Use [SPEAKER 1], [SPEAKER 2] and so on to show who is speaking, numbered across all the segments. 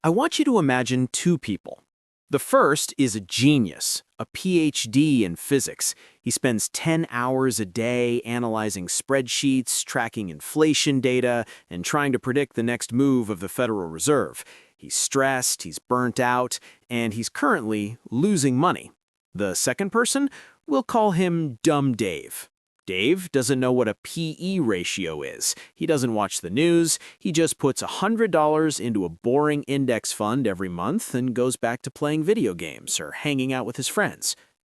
[SPEAKER 1] I want you to imagine two people. The first is a genius, a PhD in physics. He spends 10 hours a day analyzing spreadsheets, tracking inflation data, and trying to predict the next move of the Federal Reserve. He's stressed, he's burnt out, and he's currently losing money. The second person, we'll call him Dumb Dave. Dave doesn't know what a PE ratio is. He doesn't watch the news. He just puts $100 into a boring index fund every month and goes back to playing video games or hanging out with his friends.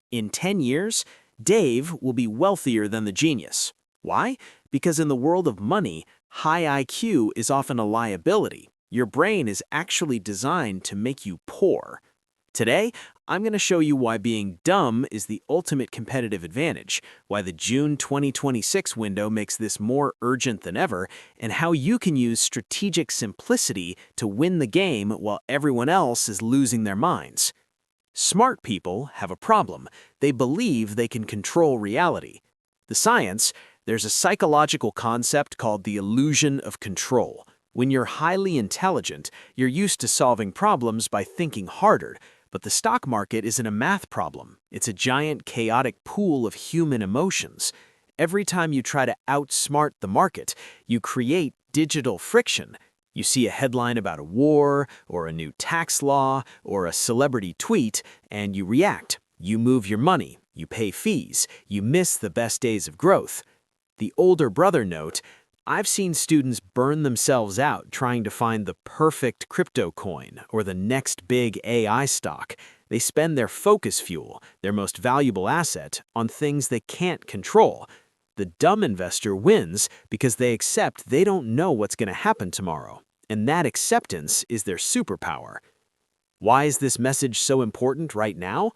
[SPEAKER 1] In 10 years, Dave will be wealthier than the genius. Why? Because in the world of money, high IQ is often a liability. Your brain is actually designed to make you poor. Today, I'm going to show you why being dumb is the ultimate competitive advantage, why the June 2026 window makes this more urgent than ever, and how you can use strategic simplicity to win the game while everyone else is losing their minds. Smart people have a problem. They believe they can control reality. The science, there's a psychological concept called the illusion of control. When you're highly intelligent, you're used to solving problems by thinking harder. But the stock market isn't a math problem. It's a giant chaotic pool of human emotions. Every time you try to outsmart the market, you create digital friction. You see a headline about a war, or a new tax law, or a celebrity tweet, and you react. You move your money, you pay fees, you miss the best days of growth. The older brother note, I've seen students burn themselves out trying to find the perfect crypto coin or the next big AI stock. They spend their focus fuel, their most valuable asset, on things they can't control. The dumb investor wins because they accept they don't know what's going to happen tomorrow, and that acceptance is their superpower. Why is this message so important right now?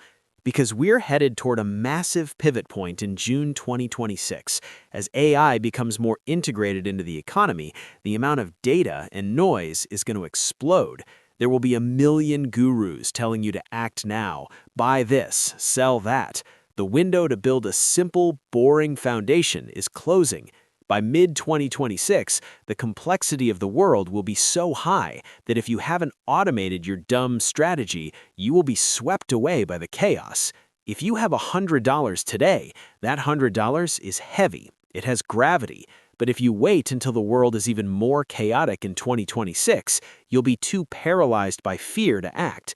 [SPEAKER 1] Because we're headed toward a massive pivot point in June 2026. As AI becomes more integrated into the economy, the amount of data and noise is going to explode. There will be a million gurus telling you to act now, buy this, sell that. The window to build a simple, boring foundation is closing. By mid-2026, the complexity of the world will be so high that if you haven't automated your dumb strategy, you will be swept away by the chaos. If you have $100 today, that $100 is heavy. It has gravity. But if you wait until the world is even more chaotic in 2026, you'll be too paralyzed by fear to act.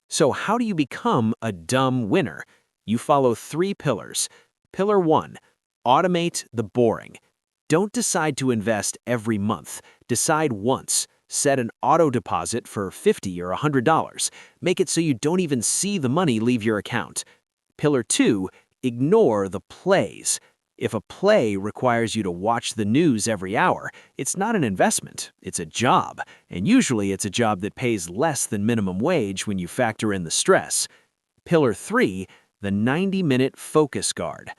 [SPEAKER 1] So how do you become a dumb winner? You follow 3 pillars. Pillar 1, automate the boring. Don't decide to invest every month. Decide once. Set an auto deposit for $50 or $100. Make it so you don't even see the money leave your account. Pillar 2, ignore the plays. If a play requires you to watch the news every hour, it's not an investment, it's a job. And usually it's a job that pays less than minimum wage when you factor in the stress. Pillar 3, the 90-minute focus guard.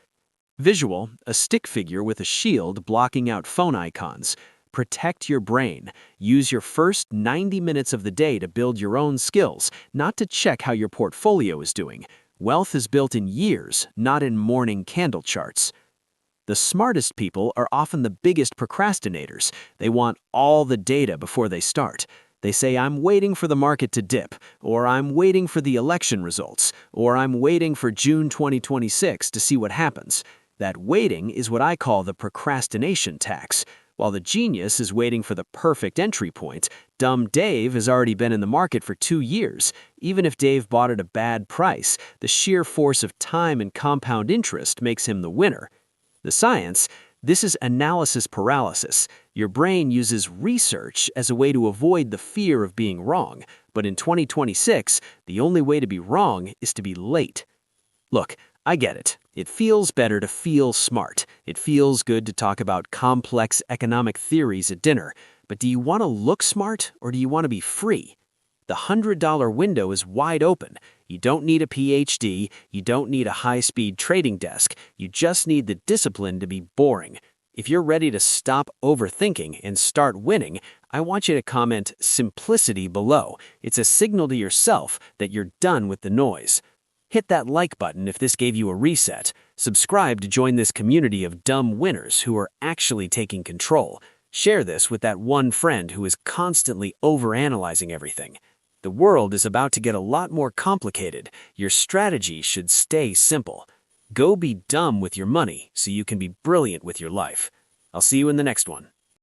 [SPEAKER 1] Visual, a stick figure with a shield blocking out phone icons. Protect your brain. Use your first 90 minutes of the day to build your own skills, not to check how your portfolio is doing. Wealth is built in years, not in morning candle charts. The smartest people are often the biggest procrastinators. They want all the data before they start. They say, I'm waiting for the market to dip, or I'm waiting for the election results, or I'm waiting for June 2026 to see what happens. That waiting is what I call the procrastination tax. While the genius is waiting for the perfect entry point, dumb Dave has already been in the market for 2 years. Even if Dave bought at a bad price, the sheer force of time and compound interest makes him the winner. The science, this is analysis paralysis. Your brain uses research as a way to avoid the fear of being wrong. But in 2026, the only way to be wrong is to be late. Look, I get it. It feels better to feel smart. It feels good to talk about complex economic theories at dinner. But do you want to look smart or do you want to be free? The $100 window is wide open. You don't need a PhD. You don't need a high-speed trading desk. You just need the discipline to be boring. If you're ready to stop overthinking and start winning, I want you to comment simplicity below. It's a signal to yourself that you're done with the noise. Hit that like button if this gave you a reset. Subscribe to join this community of dumb winners who are actually taking control. Share this with that one friend who is constantly overanalyzing everything.
[SPEAKER 2] The world is about to get a lot more complicated. Your strategy should stay simple. Go be dumb with your money so you can be brilliant with your life. I'll see you in the next one.